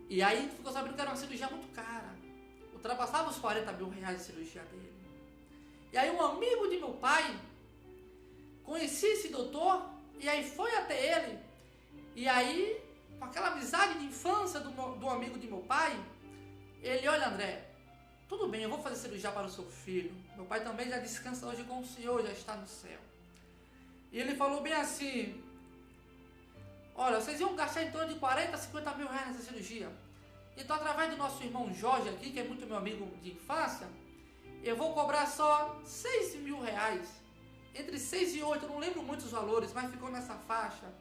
E aí a gente ficou sabendo que era uma cirurgia muito cara. Ultrapassava os 40 mil reais de cirurgia dele. E aí um amigo de meu pai conhecia esse doutor, e aí foi até ele. E aí, com aquela amizade de infância do amigo de meu pai, Ele, olha André, tudo bem, eu vou fazer cirurgia para o seu filho. Meu pai também já descansa hoje com o Senhor, já está no céu. E ele falou bem assim, olha, vocês iam gastar em torno de 40, 50 mil reais nessa cirurgia. Então, através do nosso irmão Jorge aqui, que é muito meu amigo de infância, eu vou cobrar só 6 mil reais. Entre 6 e 8, eu não lembro muito os valores, mas ficou nessa faixa.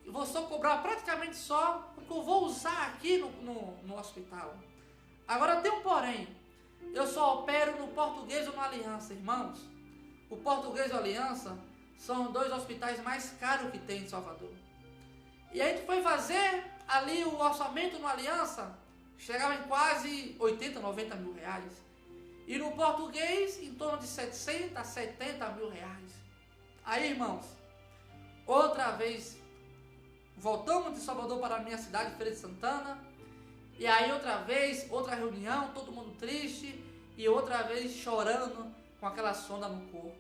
Eu vou só cobrar praticamente só o que eu vou usar aqui no hospital. Agora tem um porém. Eu só opero no Português ou no Aliança, irmãos. O Português e o Aliança são 2 hospitais mais caros que tem em Salvador. E a gente foi fazer ali o orçamento no Aliança, chegava em quase 80, 90 mil reais. E no Português, em torno de 60, 70 mil reais. Aí, irmãos, outra vez, voltamos de Salvador para a minha cidade, Feira de Santana. E aí, outra vez, outra reunião, todo mundo triste. E outra vez chorando com aquela sonda no corpo.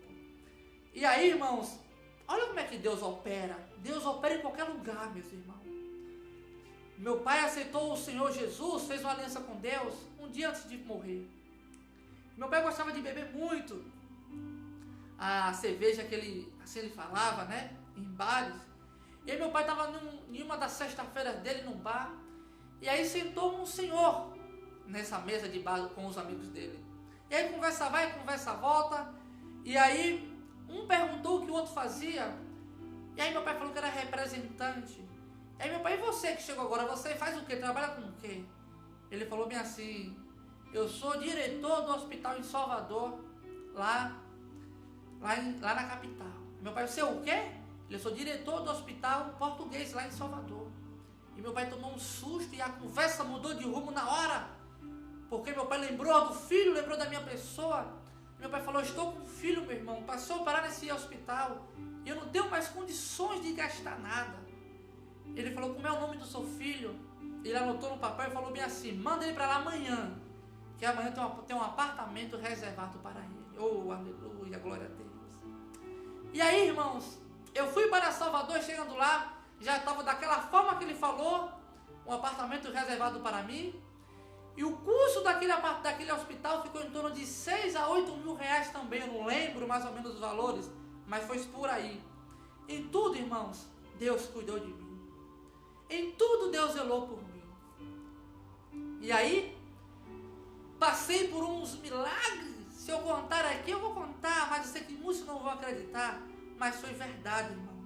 E aí, irmãos, olha como é que Deus opera. Deus opera em qualquer lugar, meus irmãos. Meu pai aceitou o Senhor Jesus, fez uma aliança com Deus um dia antes de morrer. Meu pai gostava de beber muito a cerveja que ele, assim ele falava, né, em bares. E aí meu pai estava em uma das sexta-feiras dele num bar. E aí sentou um senhor nessa mesa de bar com os amigos dele. E aí conversa vai, conversa volta. E aí um perguntou o que o outro fazia. E aí meu pai falou que era representante. E aí meu pai, e você que chegou agora, você faz o quê? Trabalha com o quê? Ele falou bem assim, eu sou diretor do hospital em Salvador, lá na capital. Meu pai, você é o quê? Eu sou diretor do hospital português lá em Salvador. E meu pai tomou um susto e a conversa mudou de rumo na hora. Porque meu pai lembrou do filho, lembrou da minha pessoa. Meu pai falou, estou com um filho, meu irmão, passou a parar nesse hospital. E eu não tenho mais condições de gastar nada. Ele falou, como é o nome do seu filho? Ele anotou no papel e falou bem assim, manda ele para lá amanhã. Que amanhã tem um apartamento reservado para ele. Oh, aleluia, glória a Deus. E aí, irmãos, eu fui para Salvador, chegando lá, já estava daquela forma que ele falou, um apartamento reservado para mim. E o custo daquele hospital ficou em torno de 6 a 8 mil reais também. Eu não lembro mais ou menos os valores, mas foi por aí. Em tudo, irmãos, Deus cuidou de mim. Em tudo Deus zelou por mim. E aí, passei por uns milagres. Se eu contar aqui, eu vou contar, mas eu sei que muitos não vão acreditar. Mas foi verdade, irmão.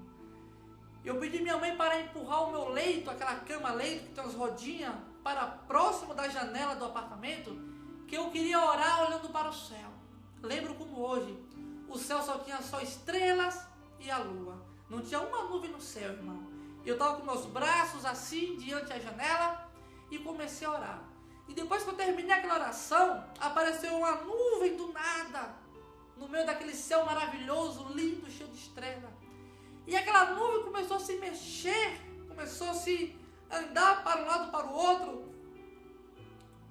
Eu pedi minha mãe para empurrar o meu leito, aquela cama-leito que tem as rodinhas, para próximo da janela do apartamento, que eu queria orar olhando para o céu. Lembro como hoje, o céu só tinha só estrelas e a lua. Não tinha uma nuvem no céu, irmão. Eu estava com meus braços assim, diante da janela, e comecei a orar. E depois que eu terminei aquela oração, apareceu uma nuvem do nada, no meio daquele céu maravilhoso, lindo, cheio de estrelas. E aquela nuvem começou a se mexer, começou a se andar para um lado para o outro,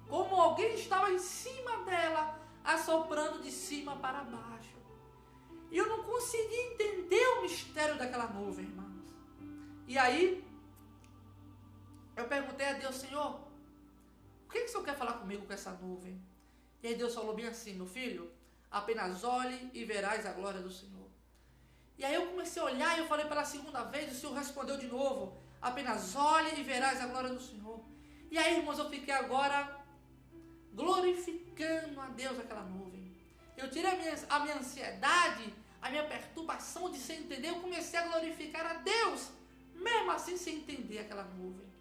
como alguém estava em cima dela, assoprando de cima para baixo. E eu não consegui entender o mistério daquela nuvem, irmãos. E aí, eu perguntei a Deus, Senhor, o que o Senhor quer falar comigo com essa nuvem? E aí Deus falou bem assim, meu filho, apenas olhe e verás a glória do Senhor. E aí eu comecei a olhar e eu falei pela segunda vez, o Senhor respondeu de novo, apenas olhe e verás a glória do Senhor. E aí, irmãos, eu fiquei agora glorificando a Deus aquela nuvem. Eu tirei a minha ansiedade, a minha perturbação de sem entender, eu comecei a glorificar a Deus, mesmo assim sem entender aquela nuvem.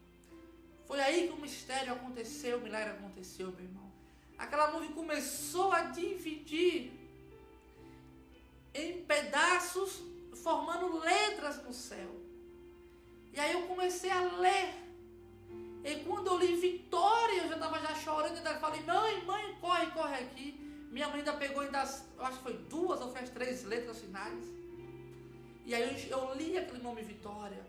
Foi aí que o mistério aconteceu, o milagre aconteceu, meu irmão. Aquela nuvem começou a dividir em pedaços, formando letras no céu. E aí eu comecei a ler. E quando eu li Vitória, eu já estava chorando, ainda falei, mãe, corre aqui. Minha mãe ainda pegou, eu acho que foi 2 ou 3 letras finais. E aí eu li aquele nome Vitória.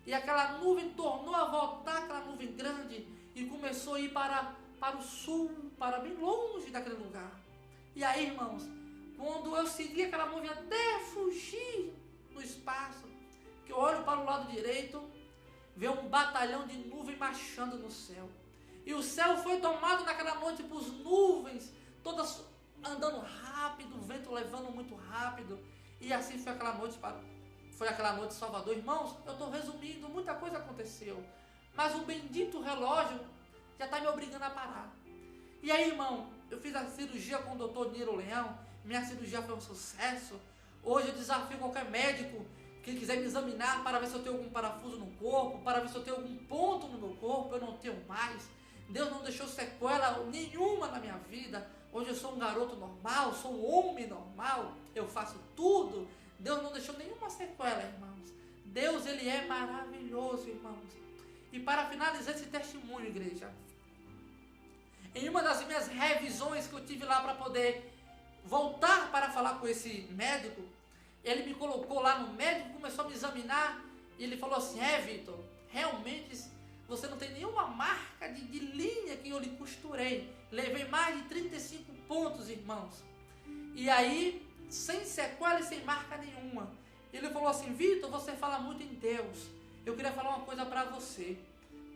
E aquela nuvem tornou a voltar, aquela nuvem grande, e começou a ir para o sul, para bem longe daquele lugar. E aí, irmãos, quando eu segui aquela nuvem até fugir no espaço, que eu olho para o lado direito, vê um batalhão de nuvem marchando no céu. E o céu foi tomado naquela noite por nuvens, todas andando rápido, o vento levando muito rápido. E assim foi aquela noite em Salvador. Irmãos, eu estou resumindo, muita coisa aconteceu. Mas o bendito relógio já está me obrigando a parar. E aí, irmão, eu fiz a cirurgia com o doutor Niro Leão. Minha cirurgia foi um sucesso. Hoje eu desafio qualquer médico que quiser me examinar para ver se eu tenho algum parafuso no corpo, para ver se eu tenho algum ponto no meu corpo. Eu não tenho mais. Deus não deixou sequela nenhuma na minha vida. Hoje eu sou um garoto normal, sou um homem normal, eu faço tudo. Deus não deixou nenhuma sequela, irmãos. Deus, Ele é maravilhoso, irmãos. E para finalizar esse testemunho, igreja, em uma das minhas revisões que eu tive lá para poder voltar para falar com esse médico, ele me colocou lá no médico, começou a me examinar, e ele falou assim: Vitor, realmente você não tem nenhuma marca de linha que eu lhe costurei. Levei mais de 35 pontos, irmãos. E aí, sem sequela e sem marca nenhuma. Ele falou assim: Vitor, você fala muito em Deus. Eu queria falar uma coisa para você.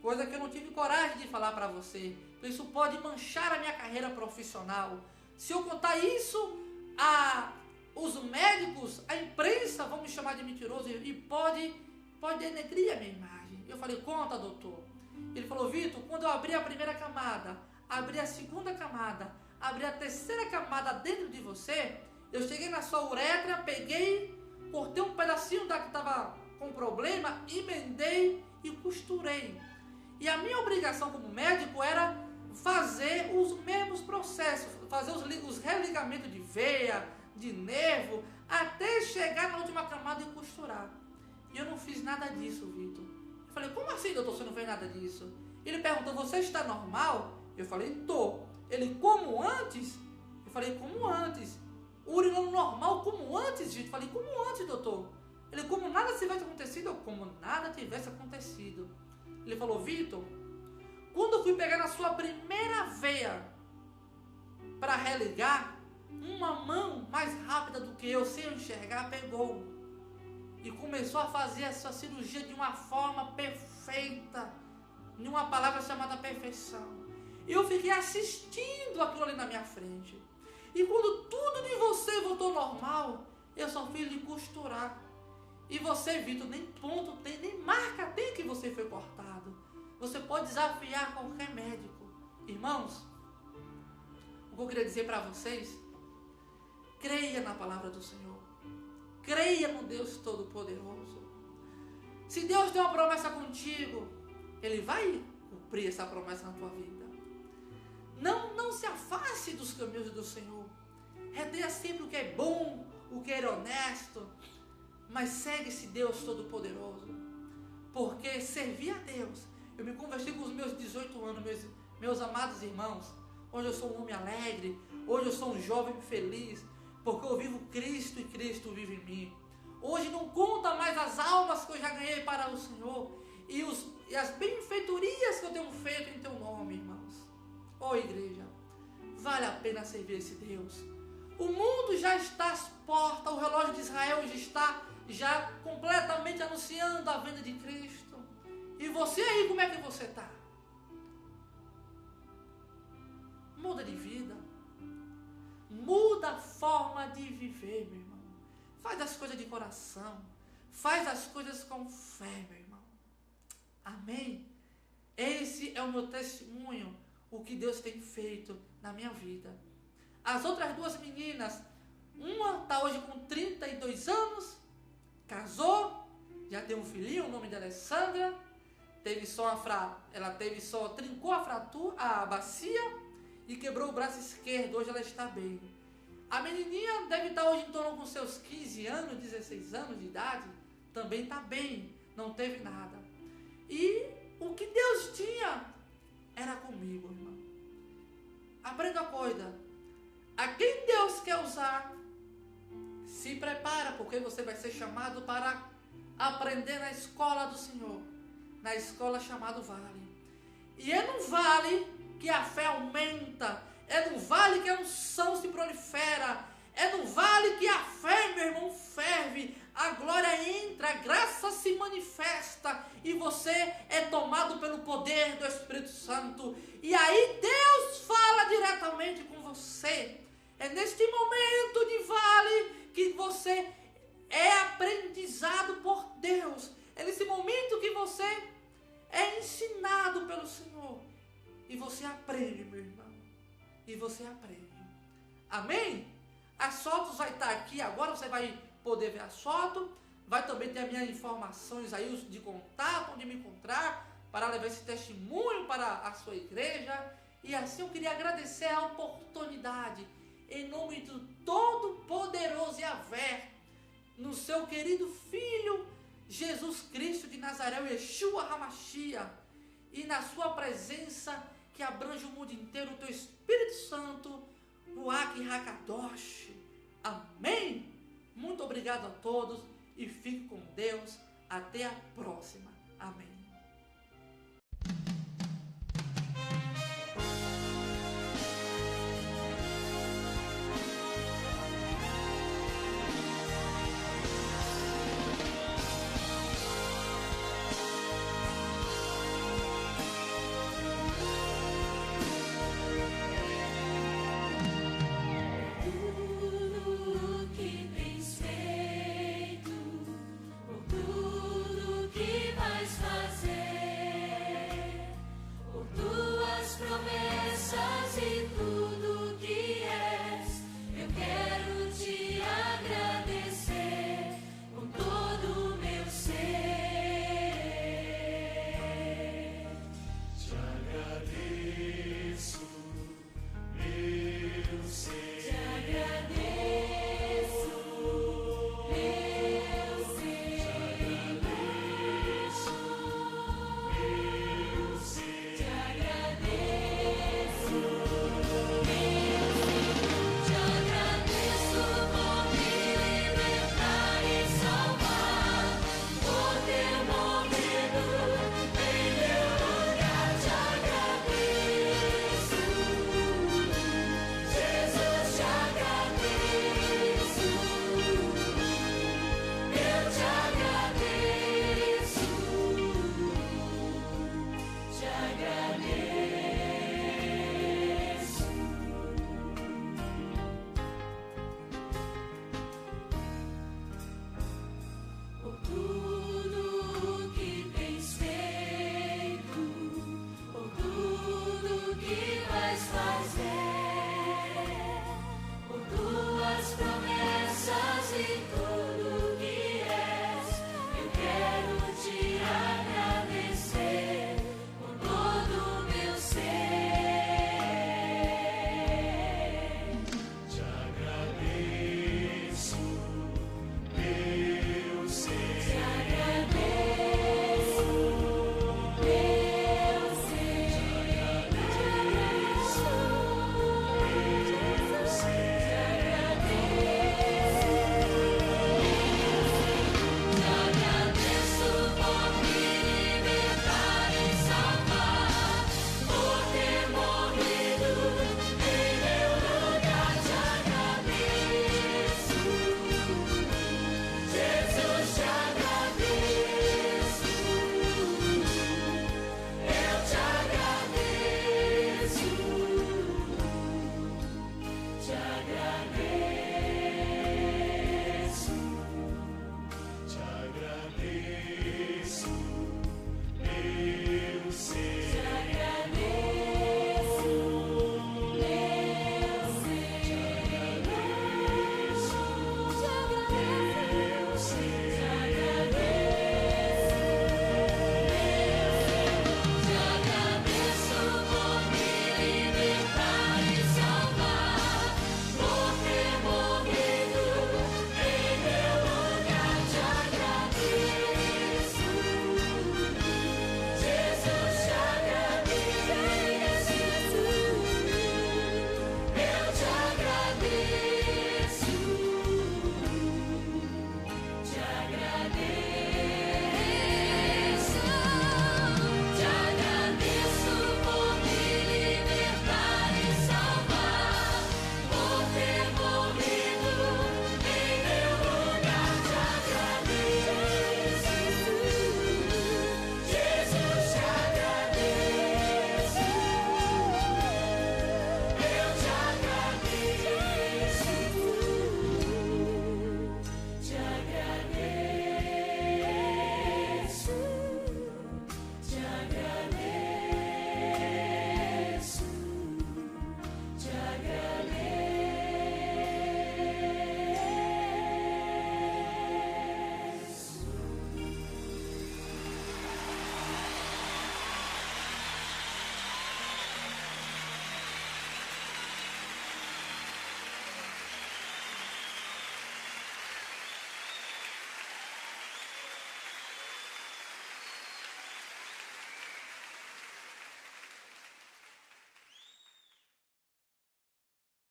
Coisa que eu não tive coragem de falar para você. Isso pode manchar a minha carreira profissional. Se eu contar isso, os médicos, a imprensa vão me chamar de mentiroso e pode denegrir a minha imagem. Eu falei: conta, doutor. Ele falou: Vitor, quando eu abri a primeira camada, abri a segunda camada, abri a terceira camada dentro de você, eu cheguei na sua uretra, peguei, cortei um pedacinho da que estava com problema, emendei e costurei. E a minha obrigação como médico era fazer os mesmos processos, fazer os religamentos de veia, de nervo, até chegar na última camada e costurar. E eu não fiz nada disso, Vitor. Eu falei: como assim, doutor, você não fez nada disso? Ele perguntou: você está normal? Eu falei: tô. Ele: como antes? Eu falei: como antes? Urinando normal como antes, Vitor? Eu falei: como antes, doutor? Ele: como nada tivesse acontecido? Eu: como nada tivesse acontecido. Ele falou: Vitor, quando eu fui pegar na sua primeira veia para religar, uma mão mais rápida do que eu, sem enxergar, pegou e começou a fazer essa cirurgia de uma forma perfeita, em uma palavra chamada perfeição. E eu fiquei assistindo aquilo ali na minha frente. E quando tudo de você voltou normal, eu só fiz de costurar. E você, Vitor, nem ponto tem, nem marca tem que você foi cortado. Você pode desafiar qualquer médico. Irmãos, o que eu queria dizer para vocês: creia na palavra do Senhor. Creia no Deus Todo-Poderoso. Se Deus tem uma promessa contigo, Ele vai cumprir essa promessa na tua vida. Não se afaste dos caminhos do Senhor. Retenha sempre o que é bom, o que é honesto. Mas segue esse Deus Todo-Poderoso. Porque servir a Deus. Eu me converti com os meus 18 anos, meus amados irmãos. Hoje eu sou um homem alegre. Hoje eu sou um jovem feliz. Porque eu vivo Cristo e Cristo vive em mim. Hoje não conta mais as almas que eu já ganhei para o Senhor. E as benfeitorias que eu tenho feito em teu nome, irmãos. Ó, igreja, vale a pena servir esse Deus. O mundo já está às portas. O relógio de Israel já completamente anunciando a vinda de Cristo. E você aí, como é que você está? Muda de vida. Muda a forma de viver, meu irmão. Faz as coisas de coração. Faz as coisas com fé, meu irmão. Amém? Esse é o meu testemunho, o que Deus tem feito na minha vida. As outras duas meninas, uma está hoje com 32 anos, casou, já tem um filhinho, o nome dela é Sandra, trincou a bacia e quebrou o braço esquerdo, hoje ela está bem. A menininha deve estar hoje em torno com seus 15 anos, 16 anos de idade, também está bem, não teve nada. E o que Deus tinha era comigo, irmão. Aprenda a coisa. A quem Deus quer usar, se prepara, porque você vai ser chamado para aprender na escola do Senhor, na escola chamada Vale. E é no Vale que a fé aumenta, é no Vale que a unção se prolifera, é no Vale que a fé, meu irmão, ferve, a glória entra, a graça se manifesta e você é tomado pelo poder do Espírito Santo. E aí Deus fala diretamente com você. É neste momento de vale que você é aprendizado por Deus. É nesse momento que você é ensinado pelo Senhor. E você aprende, meu irmão. E você aprende. Amém? As fotos vai estar aqui agora, você vai poder ver as fotos. Vai também ter as minhas informações aí de contato, onde me encontrar, para levar esse testemunho para a sua igreja. E assim eu queria agradecer a oportunidade, em nome do Todo-Poderoso Yahvé, no seu querido Filho, Jesus Cristo de Nazaré, o Yeshua HaMashiach, e na sua presença que abrange o mundo inteiro, o teu Espírito Santo, Ruach HaKadosh. Amém? Muito obrigado a todos e fique com Deus. Até a próxima. Amém.